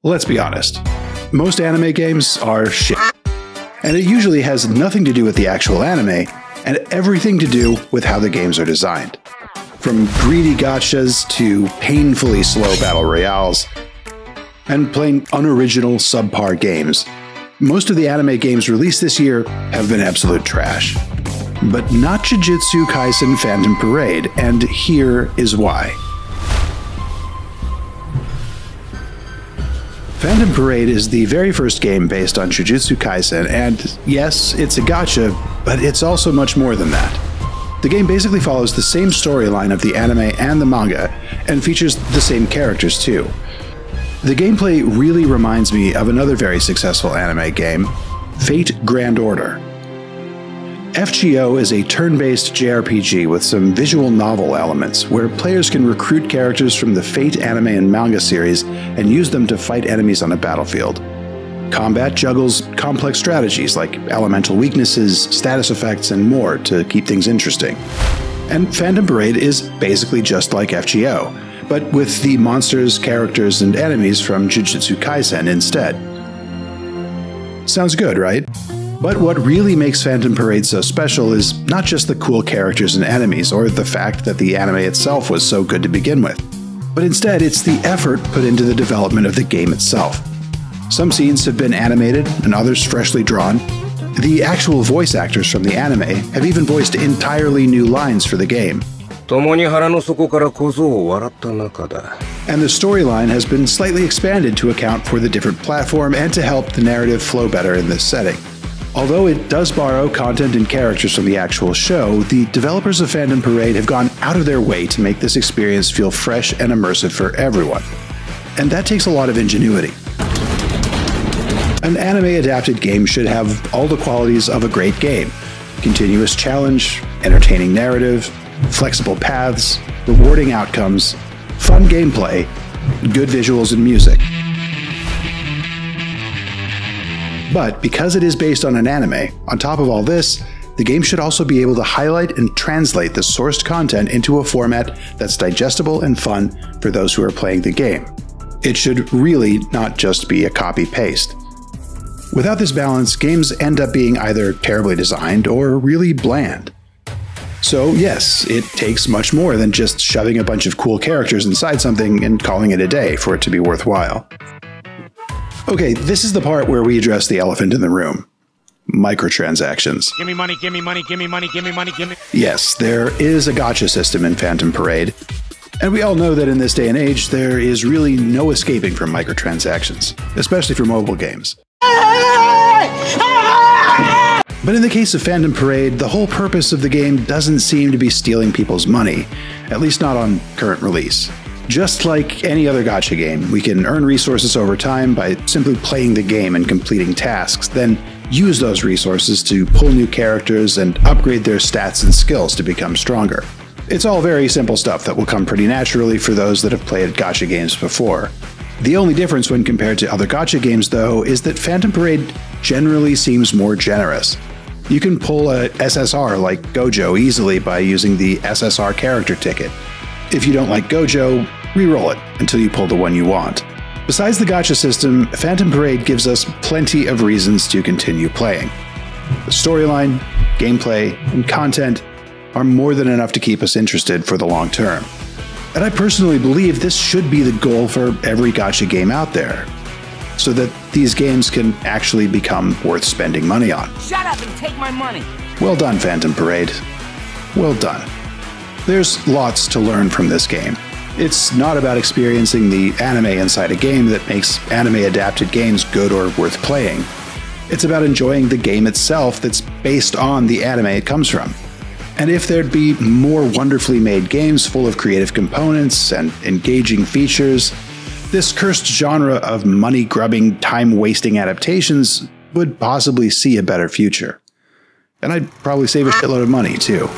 Let's be honest, most anime games are shit. And it usually has nothing to do with the actual anime, and everything to do with how the games are designed. From greedy gachas to painfully slow battle royales, and plain unoriginal subpar games. Most of the anime games released this year have been absolute trash. But not Jujutsu Kaisen Phantom Parade, and here is why. Phantom Parade is the very first game based on Jujutsu Kaisen, and yes, it's a gacha, but it's also much more than that. The game basically follows the same storyline of the anime and the manga, and features the same characters too. The gameplay really reminds me of another very successful anime game, Fate Grand Order. FGO is a turn-based JRPG with some visual novel elements, where players can recruit characters from the Fate anime and manga series and use them to fight enemies on a battlefield. Combat juggles complex strategies like elemental weaknesses, status effects, and more to keep things interesting. And Phantom Parade is basically just like FGO, but with the monsters, characters, and enemies from Jujutsu Kaisen instead. Sounds good, right? But what really makes Phantom Parade so special is not just the cool characters and enemies, or the fact that the anime itself was so good to begin with, but instead it's the effort put into the development of the game itself. Some scenes have been animated, and others freshly drawn. The actual voice actors from the anime have even voiced entirely new lines for the game. And the storyline has been slightly expanded to account for the different platform and to help the narrative flow better in this setting. Although it does borrow content and characters from the actual show, the developers of Phantom Parade have gone out of their way to make this experience feel fresh and immersive for everyone. And that takes a lot of ingenuity. An anime-adapted game should have all the qualities of a great game: continuous challenge, entertaining narrative, flexible paths, rewarding outcomes, fun gameplay, good visuals and music. But because it is based on an anime, on top of all this, the game should also be able to highlight and translate the sourced content into a format that's digestible and fun for those who are playing the game. It should really not just be a copy-paste. Without this balance, games end up being either terribly designed or really bland. So yes, it takes much more than just shoving a bunch of cool characters inside something and calling it a day for it to be worthwhile. Okay, this is the part where we address the elephant in the room. Microtransactions. Give me money, give me money, give me money, give me money, give me... Yes, there is a gacha system in Phantom Parade, and we all know that in this day and age, there is really no escaping from microtransactions, especially for mobile games. But in the case of Phantom Parade, the whole purpose of the game doesn't seem to be stealing people's money, at least not on current release. Just like any other gacha game, we can earn resources over time by simply playing the game and completing tasks, then use those resources to pull new characters and upgrade their stats and skills to become stronger. It's all very simple stuff that will come pretty naturally for those that have played gacha games before. The only difference when compared to other gacha games, though, is that Phantom Parade generally seems more generous. You can pull a SSR like Gojo easily by using the SSR character ticket. If you don't like Gojo, re-roll it until you pull the one you want. Besides the gacha system, Phantom Parade gives us plenty of reasons to continue playing. The storyline, gameplay, and content are more than enough to keep us interested for the long term. And I personally believe this should be the goal for every gacha game out there, so that these games can actually become worth spending money on. Shut up and take my money! Well done, Phantom Parade. Well done. There's lots to learn from this game. It's not about experiencing the anime inside a game that makes anime-adapted games good or worth playing. It's about enjoying the game itself that's based on the anime it comes from. And if there'd be more wonderfully made games full of creative components and engaging features, this cursed genre of money-grubbing, time-wasting adaptations would possibly see a better future. And I'd probably save a shitload of money, too.